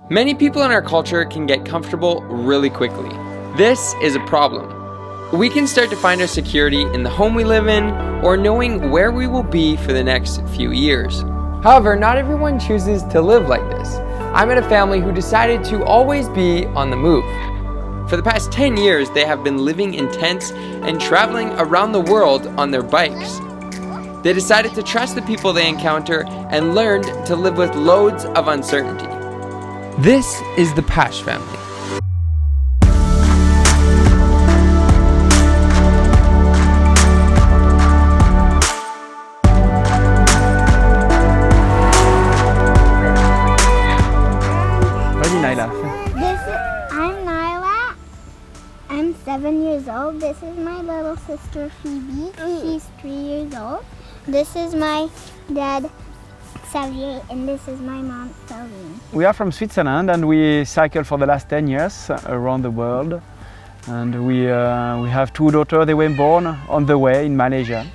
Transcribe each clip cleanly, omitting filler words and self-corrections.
Many people in our culture can get comfortable really quickly. This is a problem. We can start to find our security in the home we live in or knowing where we will be for the next few years. However, not everyone chooses to live like this. I met a family who decided to always be on the move. For the past 10 years, they have been living in tents and traveling around the world on their bikes. They decided to trust the people they encounter and learned to live with loads of uncertainty. This is the Pasche family. I'm Nyla. I'm 7 years old. This is my little sister Phoebe. She's 3 years old. This is my dad Xavier, and this is my mom Celine. We are from Switzerland and we cycle for the last 10 years around the world. And we have 2 daughters. They were born on the way in Malaysia.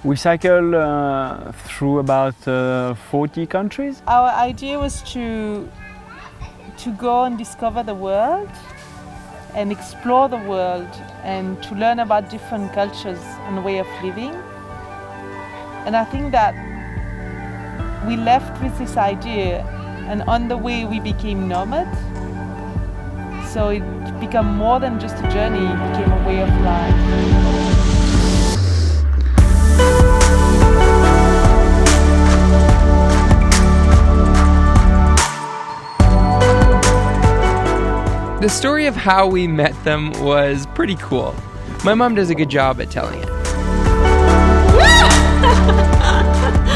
We cycle through about 40 countries. Our idea was to go and discover the world and explore the world and to learn about different cultures and way of living. And I think that we left with this idea, and on the way we became nomad. So it became more than just a journey, it became a way of life. The story of how we met them was pretty cool. My mom does a good job at telling it.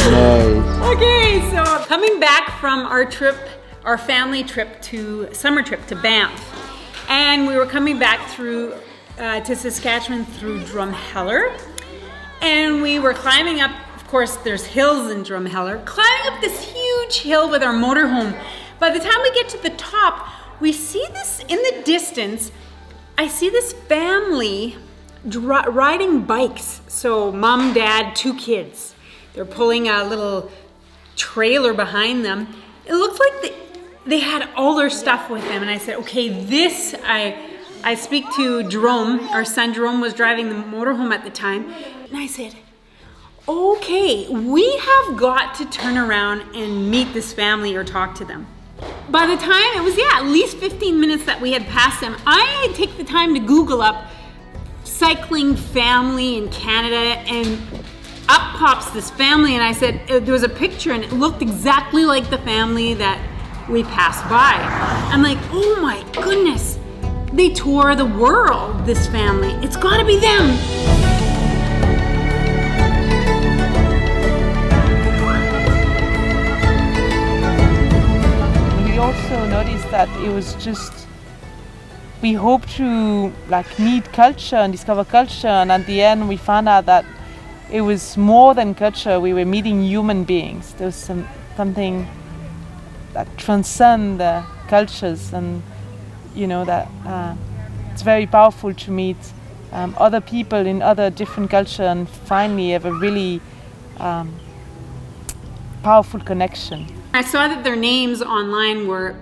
Nice. Okay, so coming back from our trip, our family trip summer trip to Banff. And we were coming back through to Saskatchewan through Drumheller. And we were climbing up, of course there's hills in Drumheller, climbing up this huge hill with our motorhome. By the time we get to the top, we see this in the distance. I see this family riding bikes. So mom, dad, 2 kids. They're pulling a little trailer behind them. It looked like they had all their stuff with them. And I said, okay, I speak to Jerome. Our son Jerome was driving the motorhome at the time. And I said, okay, we have got to turn around and meet this family or talk to them. By the time it was, at least 15 minutes that we had passed them, I take the time to Google up cycling family in Canada, and up pops this family, and I said, there was a picture and it looked exactly like the family that we passed by. I'm like, oh my goodness, they tour the world, this family. It's gotta be them. Also noticed that it was just, we hoped to meet culture and discover culture, and at the end we found out that it was more than culture. We were meeting human beings. There was something that transcends the cultures, and that it's very powerful to meet other people in other different cultures and finally have a really powerful connection. I saw that their names online were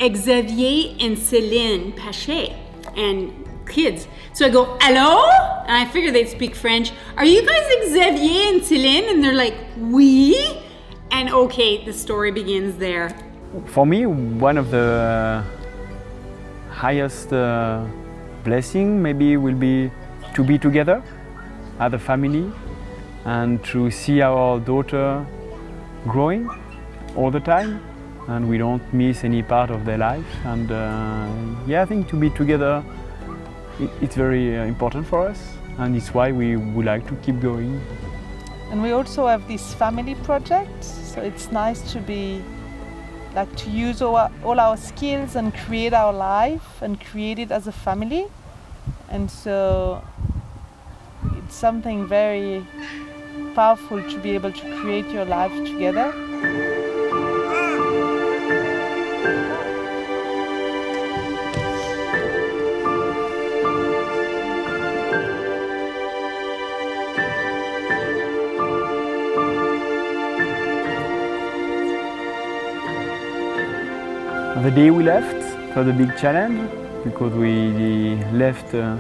Xavier and Céline Pasche, and kids. So I go, hello? And I figured they'd speak French. Are you guys Xavier and Céline? And they're like, oui. And okay, the story begins there. For me, one of the highest blessing maybe will be to be together as a family and to see our daughter growing all the time, and we don't miss any part of their life. And I think to be together, it's very important for us, and it's why we would like to keep going. And we also have this family project, so it's nice to be to use all our skills and create our life and create it as a family. And so it's something very powerful to be able to create your life together. The day we left, it was a big challenge because we left to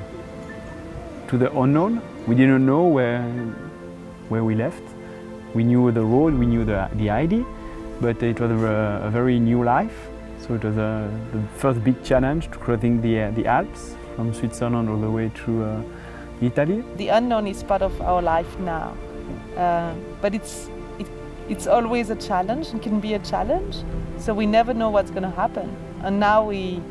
the unknown. We didn't know where we left. We knew the road, we knew the ID, but it was a very new life. So it was the first big challenge to crossing the Alps from Switzerland all the way to Italy. The unknown is part of our life now, but it's always a challenge. It can be a challenge, so we never know what's going to happen. And now we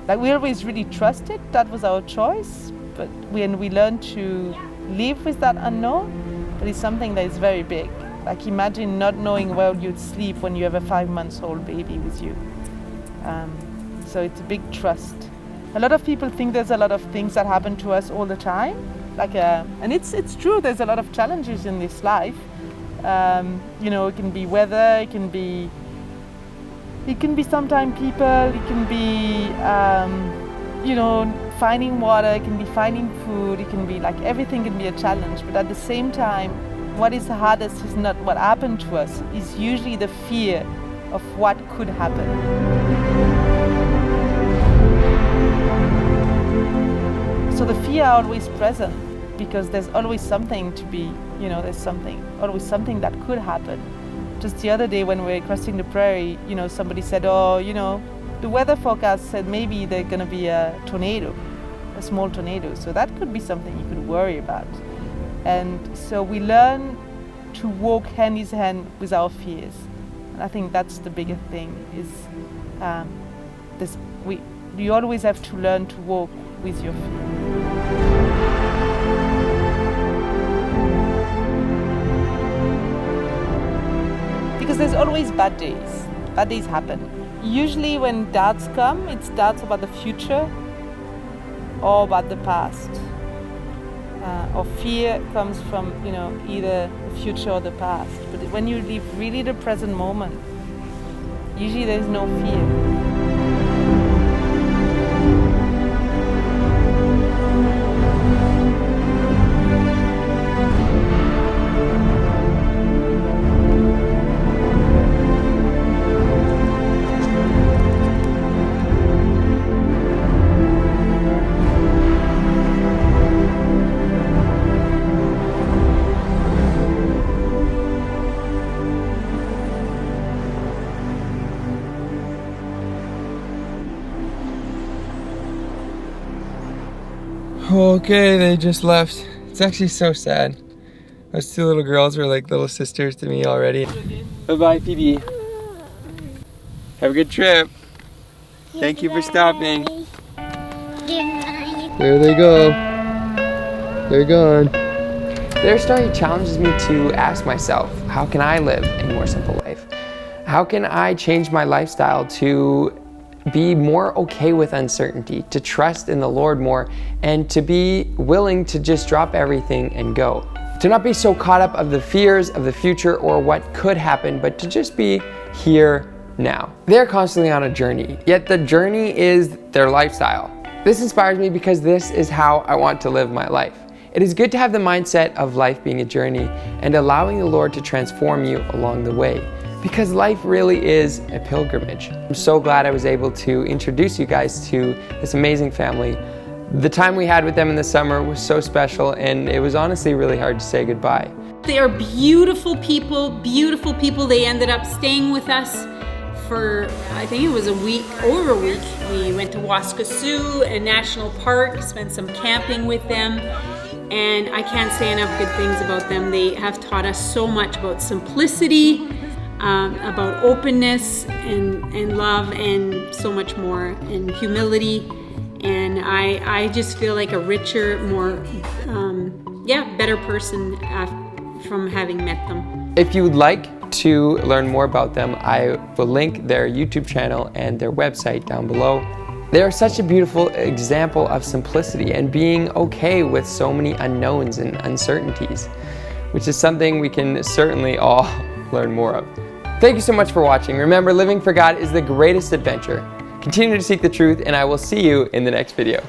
always really trusted that was our choice, but when we learn to live with that unknown, but it's something that is very big. Like imagine not knowing where you'd sleep when you have a 5-month-old baby with you. So it's a big trust. A lot of people think there's a lot of things that happen to us all the time, and it's true. There's a lot of challenges in this life. You know, it can be weather, it can be sometimes people, it can be you know, finding water, it can be finding food, it can be like everything can be a challenge. But at the same time, what is the hardest is not what happened to us, is usually the fear of what could happen. So the fear are always present because there's always something to be, you know, always something that could happen. Just the other day when we were crossing the prairie, you know, somebody said, oh, you know, the weather forecast said maybe there's going to be a tornado, a small tornado. So that could be something you could worry about. And so we learn to walk hand in hand with our fears. And I think that's the biggest thing is you always have to learn to walk with your fear. Because there's always bad days. Bad days happen. Usually when doubts come, it's doubts about the future or about the past. Or fear comes from, you know, either the future or the past. But when you live really the present moment, usually there's no fear. Okay, they just left. It's actually so sad. Those two little girls were like little sisters to me already. Bye-bye, Phoebe. Have a good trip. Thank you for stopping. There they go. They're gone. Their story challenges me to ask myself, how can I live a more simple life? How can I change my lifestyle to be more okay with uncertainty, to trust in the Lord more, and to be willing to just drop everything and go? To not be so caught up of the fears of the future or what could happen, but to just be here now. They're constantly on a journey, yet the journey is their lifestyle. This inspires me because this is how I want to live my life. It is good to have the mindset of life being a journey and allowing the Lord to transform you along the way, because life really is a pilgrimage. I'm so glad I was able to introduce you guys to this amazing family. The time we had with them in the summer was so special, and it was honestly really hard to say goodbye. They are beautiful people, beautiful people. They ended up staying with us for, I think it was a week, over a week. We went to Waskesiu, a national park, spent some camping with them, and I can't say enough good things about them. They have taught us so much about simplicity, about openness and love, and so much more, and humility. And I just feel like a richer, more, better person from having met them. If you would like to learn more about them, I will link their YouTube channel and their website down below. They are such a beautiful example of simplicity and being okay with so many unknowns and uncertainties, which is something we can certainly all learn more of. Thank you so much for watching. Remember, living for God is the greatest adventure. Continue to seek the truth, and I will see you in the next video.